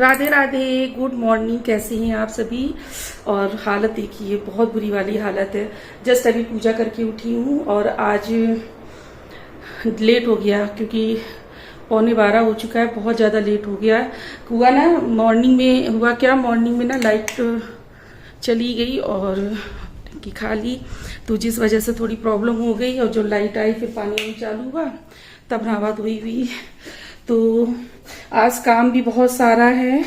Radhe Radhe, good morning. कैसे हैं आप सभी। और हालत देखिए, बहुत बुरी वाली हालत है। जस्ट अभी पूजा करके उठी हूँ और आज लेट हो गया क्योंकि 11:15 हो चुका है। बहुत ज़्यादा लेट हो गया हुआ ना। मॉर्निंग में हुआ क्या, मॉर्निंग में ना लाइट चली गई और टंकी खाली, तो जिस वजह से थोड़ी प्रॉब्लम हो गई। और जो लाइट आई फिर पानी चालू हुआ, तब नहा धोई हुई। तो आज काम भी बहुत सारा है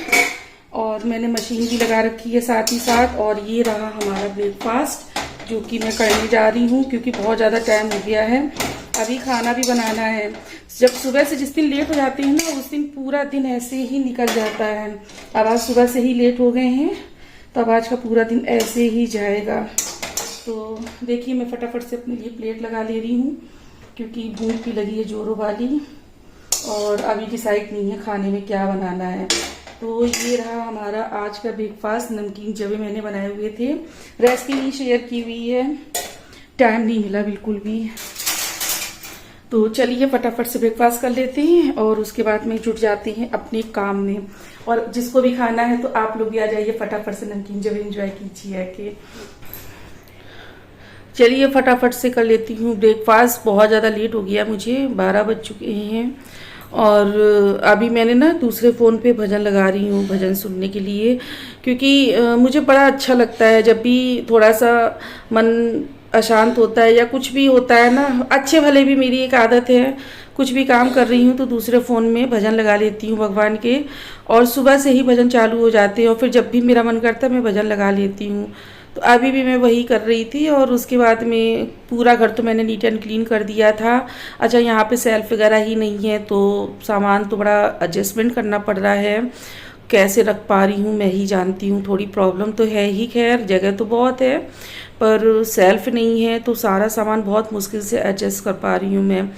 और मैंने मशीन भी लगा रखी है साथ ही साथ। और ये रहा हमारा ब्रेकफास्ट जो कि मैं करने जा रही हूँ क्योंकि बहुत ज़्यादा टाइम हो गया है। अभी खाना भी बनाना है। जब सुबह से जिस दिन लेट हो जाते हैं ना, उस दिन पूरा दिन ऐसे ही निकल जाता है। अब आज सुबह से ही लेट हो गए हैं तो अब आज का पूरा दिन ऐसे ही जाएगा। तो देखिए, मैं फटाफट से अपने लिए प्लेट लगा ले रही हूँ क्योंकि भूख भी लगी है जोरों वाली। और अभी डिसाइड नहीं है खाने में क्या बनाना है। तो ये रहा हमारा आज का ब्रेकफास्ट। नमकीन जवे मैंने बनाए हुए थे, रेसिपी नहीं शेयर की हुई है, टाइम नहीं मिला बिल्कुल भी। तो चलिए फटाफट से ब्रेकफास्ट कर लेते हैं और उसके बाद में जुट जाते हैं अपने काम में। और जिसको भी खाना है तो आप लोग भी आ जाइए, फटाफट से नमकीन जवे एंजॉय कीजिए आके। चलिए फटाफट से कर लेती हूँ ब्रेकफास्ट। बहुत ज़्यादा लेट हो गया, मुझे 12 बज चुके हैं। और अभी मैंने ना दूसरे फ़ोन पे भजन लगा रही हूँ, भजन सुनने के लिए, क्योंकि मुझे बड़ा अच्छा लगता है जब भी थोड़ा सा मन अशांत होता है या कुछ भी होता है ना। अच्छे भले भी मेरी एक आदत है, कुछ भी काम कर रही हूँ तो दूसरे फ़ोन में भजन लगा लेती हूँ भगवान के, और सुबह से ही भजन चालू हो जाते हैं और फिर जब भी मेरा मन करता है मैं भजन लगा लेती हूँ। तो अभी भी मैं वही कर रही थी। और उसके बाद में पूरा घर तो मैंने नीट एंड क्लीन कर दिया था। अच्छा, यहाँ पे सेल्फ वगैरह ही नहीं है तो सामान तो बड़ा एडजस्टमेंट करना पड़ रहा है। कैसे रख पा रही हूँ मैं ही जानती हूँ, थोड़ी प्रॉब्लम तो है ही। खैर जगह तो बहुत है पर सेल्फ नहीं है तो सारा सामान बहुत मुश्किल से एडजस्ट कर पा रही हूँ मैं।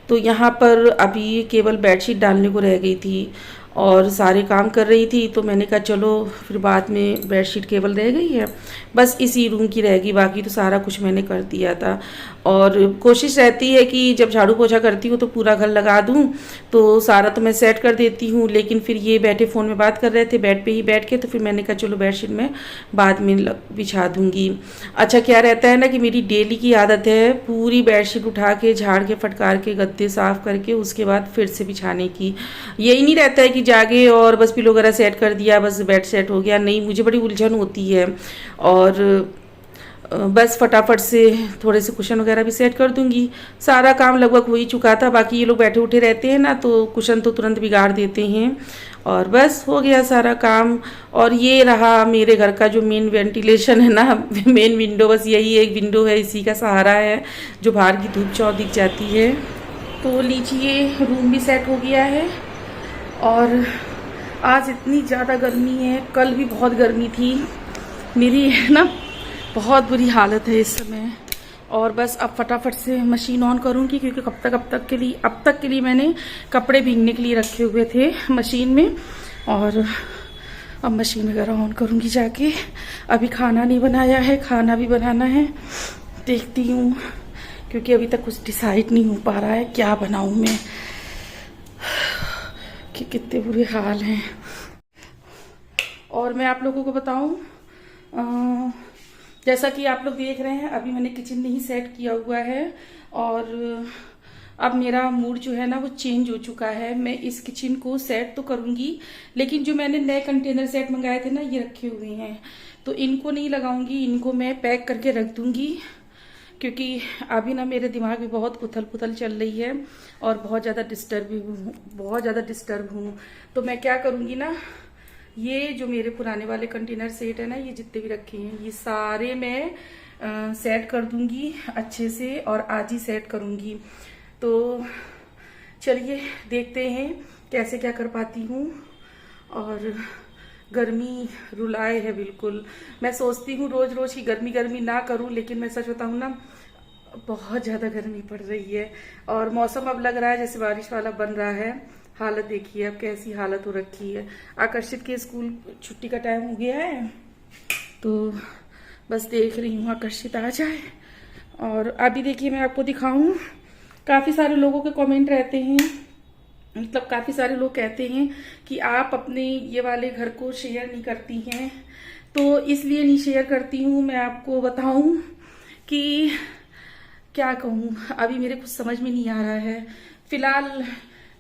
तो यहाँ पर अभी केवल बेडशीट डालने को रह गई थी और सारे काम कर रही थी, तो मैंने कहा चलो फिर बाद में बेडशीट केवल रह गई है, बस इसी रूम की रहेगी, बाकी तो सारा कुछ मैंने कर दिया था। और कोशिश रहती है कि जब झाड़ू पोछा करती हूँ तो पूरा घर लगा दूँ, तो सारा तो मैं सेट कर देती हूँ। लेकिन फिर ये बैठे फ़ोन में बात कर रहे थे बेड पे ही बैठ के, तो फिर मैंने कहा चलो बेडशीट में बाद में बिछा दूँगी। अच्छा, क्या रहता है ना कि मेरी डेली की आदत है पूरी बेडशीट उठा के झाड़ के फटकार के गद्दे साफ़ करके उसके बाद फिर से बिछाने की। यही नहीं रहता है कि जागे और बस पिलो वगैरह सेट कर दिया बस बेड सेट हो गया, नहीं, मुझे बड़ी उलझन होती है। और बस फटाफट से थोड़े से कुशन वगैरह भी सेट कर दूंगी। सारा काम लगभग हो ही चुका था, बाकी ये लोग बैठे उठे रहते हैं ना तो कुशन तो तुरंत बिगाड़ देते हैं। और बस हो गया सारा काम। और ये रहा मेरे घर का जो मेन वेंटिलेशन है ना, मेन विंडो, बस यही एक विंडो है, इसी का सहारा है जो बाहर की धूप छाँव दिख जाती है। तो लीजिए, रूम भी सेट हो गया है। और आज इतनी ज़्यादा गर्मी है, कल भी बहुत गर्मी थी मेरी, है ना, बहुत बुरी हालत है इस समय। और बस अब फटाफट से मशीन ऑन करूँगी क्योंकि अब तक के लिए मैंने कपड़े भीगने के लिए रखे हुए थे मशीन में। और अब मशीन वगैरह ऑन करूँगी जाके। अभी खाना नहीं बनाया है, खाना भी बनाना है, देखती हूँ क्योंकि अभी तक कुछ डिसाइड नहीं हो पा रहा है क्या बनाऊँ मैं, कि कितने बुरे हाल हैं। और मैं आप लोगों को बताऊं, जैसा कि आप लोग देख रहे हैं अभी मैंने किचन नहीं सेट किया हुआ है और अब मेरा मूड जो है ना वो चेंज हो चुका है। मैं इस किचन को सेट तो करूंगी, लेकिन जो मैंने नए कंटेनर सेट मंगाए थे ना ये रखे हुए हैं, तो इनको नहीं लगाऊंगी, इनको मैं पैक करके रख दूंगी क्योंकि अभी ना मेरे दिमाग में बहुत उथल पुथल चल रही है और बहुत ज़्यादा डिस्टर्ब हूँ। तो मैं क्या करूँगी ना, ये जो मेरे पुराने वाले कंटेनर सेट है ना, ये जितने भी रखे हैं ये सारे मैं सेट कर दूँगी अच्छे से और आज ही सेट करूँगी। तो चलिए देखते हैं कैसे क्या कर पाती हूँ। और गर्मी रुलाए है बिल्कुल। मैं सोचती हूँ रोज रोज की गर्मी ना करूँ, लेकिन मैं सच बताऊँ ना बहुत ज़्यादा गर्मी पड़ रही है और मौसम अब लग रहा है जैसे बारिश वाला बन रहा है। हालत देखिए अब कैसी हालत हो रखी है। आकर्षित के स्कूल छुट्टी का टाइम हो गया है तो बस देख रही हूँ आकर्षित आ जाए। और अभी देखिए मैं आपको दिखाऊँ, काफ़ी सारे लोगों के कमेंट रहते हैं मतलब काफ़ी सारे लोग कहते हैं कि आप अपने ये वाले घर को शेयर नहीं करती हैं, तो इसलिए नहीं शेयर करती हूँ। मैं आपको बताऊँ कि क्या कहूँ, अभी मेरे कुछ समझ में नहीं आ रहा है। फिलहाल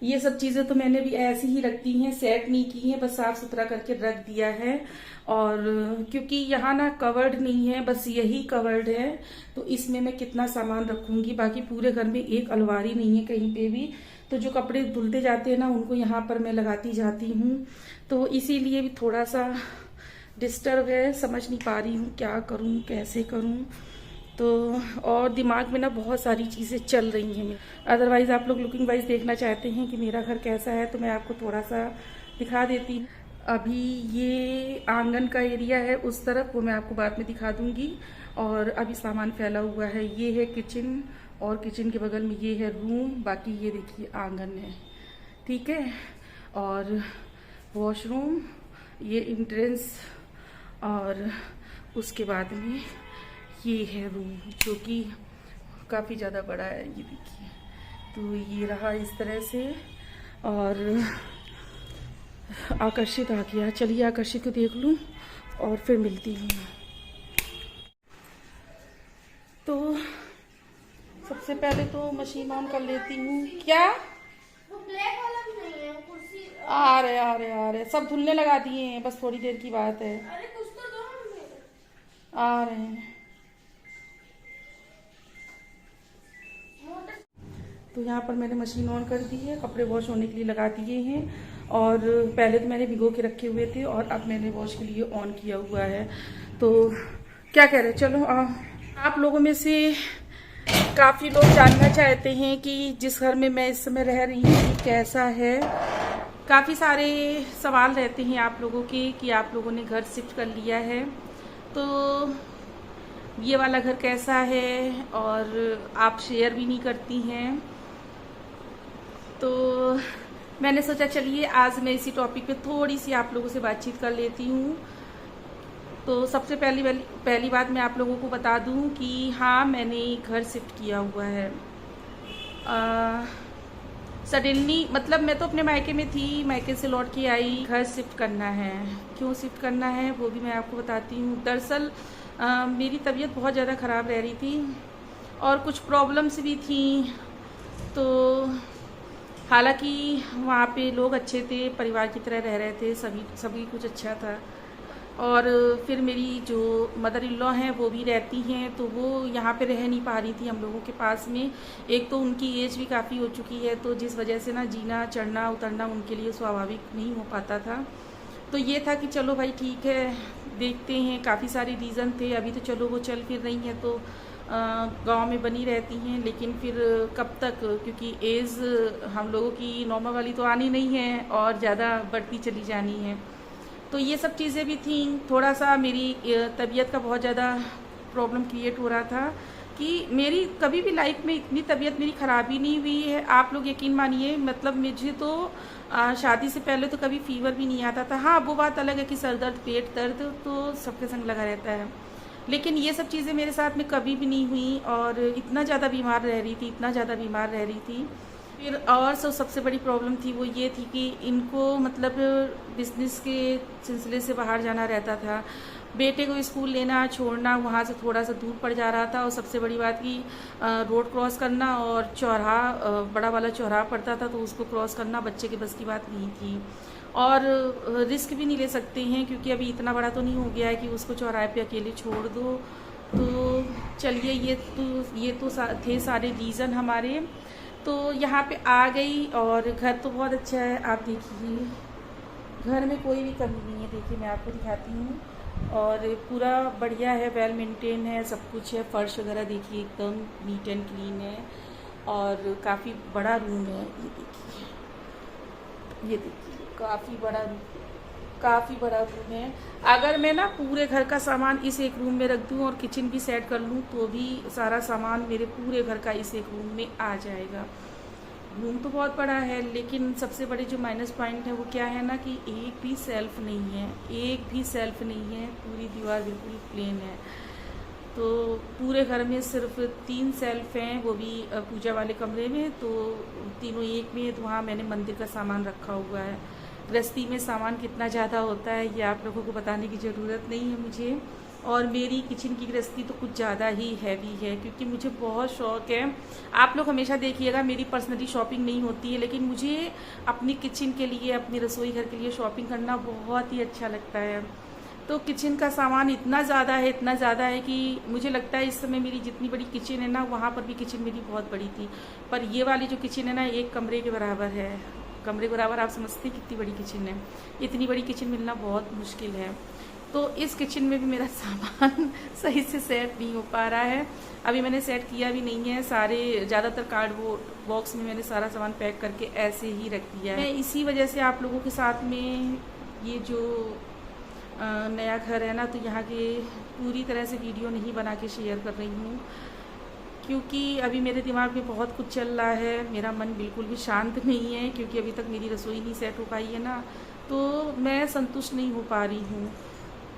ये सब चीज़ें तो मैंने भी ऐसी ही रख दी हैं, सेट नहीं की हैं, बस साफ सुथरा करके रख दिया है। और क्योंकि यहाँ ना कवर्ड नहीं है, बस यही कवर्ड है, तो इसमें मैं कितना सामान रखूंगी। बाकी पूरे घर में एक अलमारी नहीं है कहीं पे भी, तो जो कपड़े धुलते जाते हैं ना उनको यहाँ पर मैं लगाती जाती हूँ। तो इसीलिए भी थोड़ा सा डिस्टर्ब है, समझ नहीं पा रही हूँ क्या करूँ कैसे करूँ। तो और दिमाग में ना बहुत सारी चीज़ें चल रही हैं। अदरवाइज़ आप लोग लुकिंग वाइज देखना चाहते हैं कि मेरा घर कैसा है, तो मैं आपको थोड़ा सा दिखा देती हूँ। अभी ये आंगन का एरिया है उस तरफ, वो मैं आपको बाद में दिखा दूंगी। और अभी सामान फैला हुआ है, ये है किचन, और किचन के बगल में ये है रूम, बाकी ये देखिए आंगन है, ठीक है। और वॉशरूम, ये एंट्रेंस, और उसके बाद में ये है रूम जो कि काफ़ी ज़्यादा बड़ा है, ये देखिए। तो ये रहा इस तरह से। और आकर्षित आ गया, चलिए आकर्षित को देख लूँ और फिर मिलती हूँ। तो सबसे पहले तो मशीन ऑन कर लेती हूँ। क्या वो ब्लैक वाला भी नहीं है, कुर्सी आ रहे सब धुलने लगा दिए हैं, बस थोड़ी देर की बात है। अरे कुछ तो दो मुझे। आ रहे हैं। तो यहाँ पर मैंने मशीन ऑन कर दी है, कपड़े वॉश होने के लिए लगा दिए हैं। और पहले तो मैंने भिगो के रखे हुए थे और अब मैंने वॉश के लिए ऑन किया हुआ है। तो क्या कह रहे, चलो आप लोगों में से काफ़ी लोग जानना चाहते हैं कि जिस घर में मैं इस समय रह रही हूँ कैसा है। काफ़ी सारे सवाल रहते हैं आप लोगों के कि आप लोगों ने घर शिफ्ट कर लिया है, तो ये वाला घर कैसा है, और आप शेयर भी नहीं करती हैं। तो मैंने सोचा चलिए आज मैं इसी टॉपिक पे थोड़ी सी आप लोगों से बातचीत कर लेती हूँ। तो सबसे पहली बात मैं आप लोगों को बता दूँ कि हाँ, मैंने घर शिफ्ट किया हुआ है। सडनली, मतलब मैं तो अपने मायके में थी, मायके से लौट के आई, घर शिफ्ट करना है। क्यों शिफ्ट करना है वो भी मैं आपको बताती हूँ। दरअसल मेरी तबीयत बहुत ज़्यादा ख़राब रह रही थी और कुछ प्रॉब्लम्स भी थी। तो हालांकि वहाँ पे लोग अच्छे थे, परिवार की तरह रह रहे थे, सभी कुछ अच्छा था। और फिर मेरी जो मदर इन लॉ हैं वो भी रहती हैं, तो वो यहाँ पे रह नहीं पा रही थी हम लोगों के पास में। एक तो उनकी एज भी काफ़ी हो चुकी है, तो जिस वजह से ना जीना चढ़ना उतरना उनके लिए स्वाभाविक नहीं हो पाता था। तो ये था कि चलो भाई ठीक है, देखते हैं। काफ़ी सारे रीज़न थे। अभी तो चलो वो चल फिर रही हैं तो गांव में बनी रहती हैं, लेकिन फिर कब तक, क्योंकि एज हम लोगों की नॉर्मल वाली तो आनी नहीं है और ज़्यादा बढ़ती चली जानी है। तो ये सब चीज़ें भी थी। थोड़ा सा मेरी तबीयत का बहुत ज़्यादा प्रॉब्लम क्रिएट हो रहा था कि मेरी कभी भी लाइफ में इतनी तबीयत मेरी ख़राब ही नहीं हुई है। आप लोग यकीन मानिए, मतलब मुझे तो शादी से पहले तो कभी फीवर भी नहीं आता था। हाँ, वो बात अलग है कि सर दर्द पेट दर्द तो सबके संग लगा रहता है, लेकिन ये सब चीज़ें मेरे साथ में कभी भी नहीं हुई। और इतना ज़्यादा बीमार रह रही थी, इतना ज़्यादा बीमार रह रही थी। फिर और सबसे बड़ी प्रॉब्लम थी वो ये थी कि इनको मतलब बिजनेस के सिलसिले से बाहर जाना रहता था। बेटे को स्कूल लेना छोड़ना वहाँ से थोड़ा सा दूर पड़ जा रहा था, और सबसे बड़ी बात कि रोड क्रॉस करना और चौराहा, बड़ा वाला चौराहा पड़ता था, तो उसको क्रॉस करना बच्चे के बस की बात नहीं थी। और रिस्क भी नहीं ले सकते हैं क्योंकि अभी इतना बड़ा तो नहीं हो गया है कि उसको चौराहे पे अकेले छोड़ दो। तो चलिए, ये तो थे सारे रीज़न हमारे। तो यहाँ पे आ गई और घर तो बहुत अच्छा है। आप देखिए, घर में कोई भी कमी नहीं है। देखिए मैं आपको दिखाती हूँ, और पूरा बढ़िया है, वेल मेंटेन है, सब कुछ है। फर्श वगैरह देखिए एकदम नीट एंड क्लीन है, और काफ़ी बड़ा रूम है। ये देखिए काफ़ी बड़ा रूम है। अगर मैं ना पूरे घर का सामान इस एक रूम में रख दूँ और किचन भी सेट कर लूँ तो भी सारा सामान मेरे पूरे घर का इस एक रूम में आ जाएगा। रूम तो बहुत बड़ा है, लेकिन सबसे बड़े जो माइनस पॉइंट है वो क्या है ना कि एक भी सेल्फ नहीं है, पूरी दीवार बिल्कुल प्लेन है। तो पूरे घर में सिर्फ 3 शेल्फ हैं, वो भी पूजा वाले कमरे में, तो तीनों एक में, तो वहाँ मैंने मंदिर का सामान रखा हुआ है। गृहस्थी में सामान कितना ज़्यादा होता है ये आप लोगों को बताने की ज़रूरत नहीं है मुझे। और मेरी किचन की गृहस्थी तो कुछ ज़्यादा ही हैवी है, क्योंकि मुझे बहुत शौक़ है। आप लोग हमेशा देखिएगा मेरी पर्सनली शॉपिंग नहीं होती है, लेकिन मुझे अपनी किचन के लिए, अपनी रसोई घर के लिए शॉपिंग करना बहुत ही अच्छा लगता है। तो किचन का सामान इतना ज़्यादा है कि मुझे लगता है इस समय मेरी जितनी बड़ी किचन है ना, वहाँ पर भी किचन मेरी बहुत बड़ी थी, पर ये वाली जो किचन है ना, एक कमरे के बराबर है। कमरे के बराबर आप समझते हैं कितनी बड़ी किचन है। इतनी बड़ी किचन मिलना बहुत मुश्किल है। तो इस किचन में भी मेरा सामान सही से सेट नहीं हो पा रहा है। अभी मैंने सेट किया भी नहीं है, सारे ज़्यादातर कार्डबोर्ड बॉक्स में मैंने सारा सामान पैक करके ऐसे ही रख दिया है। मैं इसी वजह से आप लोगों के साथ में ये जो नया घर है ना, तो यहाँ के पूरी तरह से वीडियो नहीं बना के शेयर कर रही हूँ, क्योंकि अभी मेरे दिमाग में बहुत कुछ चल रहा है। मेरा मन बिल्कुल भी शांत नहीं है, क्योंकि अभी तक मेरी रसोई नहीं सेट हो पाई है ना, तो मैं संतुष्ट नहीं हो पा रही हूँ।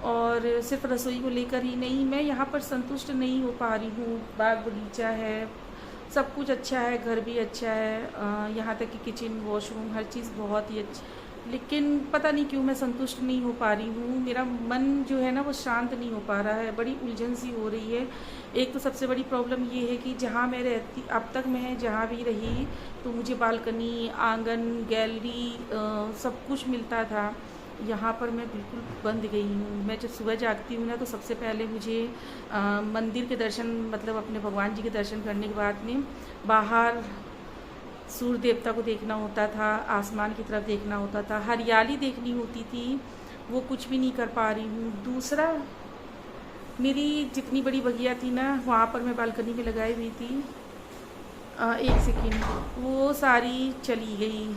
और सिर्फ रसोई को लेकर ही नहीं, मैं यहाँ पर संतुष्ट नहीं हो पा रही हूँ। बाग बगीचा है, सब कुछ अच्छा है, घर भी अच्छा है, यहाँ तक कि किचन, वॉशरूम, हर चीज़ बहुत ही अच्छी, लेकिन पता नहीं क्यों मैं संतुष्ट नहीं हो पा रही हूँ। मेरा मन जो है ना, वो शांत नहीं हो पा रहा है, बड़ी उलझन सी हो रही है। एक तो सबसे बड़ी प्रॉब्लम ये है कि जहाँ मैं रहती, अब तक मैं जहाँ भी रही, तो मुझे बालकनी, आंगन, गैलरी सब कुछ मिलता था। यहाँ पर मैं बिल्कुल बंद गई हूँ। मैं जब सुबह जागती हूँ ना, तो सबसे पहले मुझे मंदिर के दर्शन, मतलब अपने भगवान जी के दर्शन करने के बाद में बाहर सूर्य देवता को देखना होता था, आसमान की तरफ देखना होता था, हरियाली देखनी होती थी, वो कुछ भी नहीं कर पा रही हूँ। दूसरा, मेरी जितनी बड़ी बगिया थी ना, वहाँ पर मैं बालकनी में लगाई हुई थी, एक सेकेंड, वो सारी चली गई।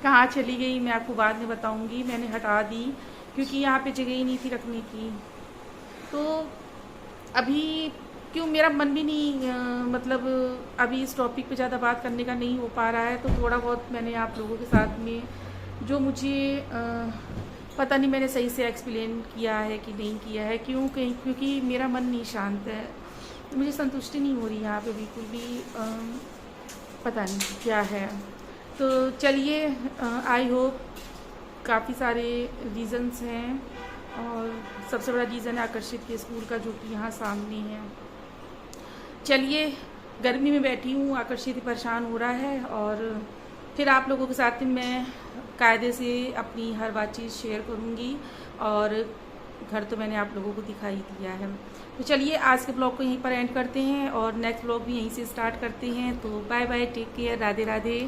कहाँ चली गई मैं आपको बाद में बताऊंगी। मैंने हटा दी क्योंकि यहाँ पे जगह ही नहीं थी रखने की। तो अभी क्यों मेरा मन भी नहीं मतलब अभी इस टॉपिक पे ज़्यादा बात करने का नहीं हो पा रहा है। तो थोड़ा बहुत मैंने आप लोगों के साथ में जो मुझे पता नहीं मैंने सही से एक्सप्लेन किया है कि नहीं किया है, क्योंकि मेरा मन नहीं शांत है, तो मुझे संतुष्टि नहीं हो रही यहाँ पे बिल्कुल भी। पता नहीं क्या है। तो चलिए, आई होप काफ़ी सारे रीज़न्स हैं, और सबसे बड़ा रीज़न है आकर्षित के स्कूल का, जो कि यहाँ सामने है। चलिए, गर्मी में बैठी हूँ, आकर्षित परेशान हो रहा है, और फिर आप लोगों के साथ मैं कायदे से अपनी हर बातचीत शेयर करूँगी। और घर तो मैंने आप लोगों को दिखाई दिया है। तो चलिए, आज के ब्लॉग को यहीं पर एंड करते हैं, और नेक्स्ट ब्लॉग भी यहीं से स्टार्ट करते हैं। तो bye bye, take care, Radhe Radhe.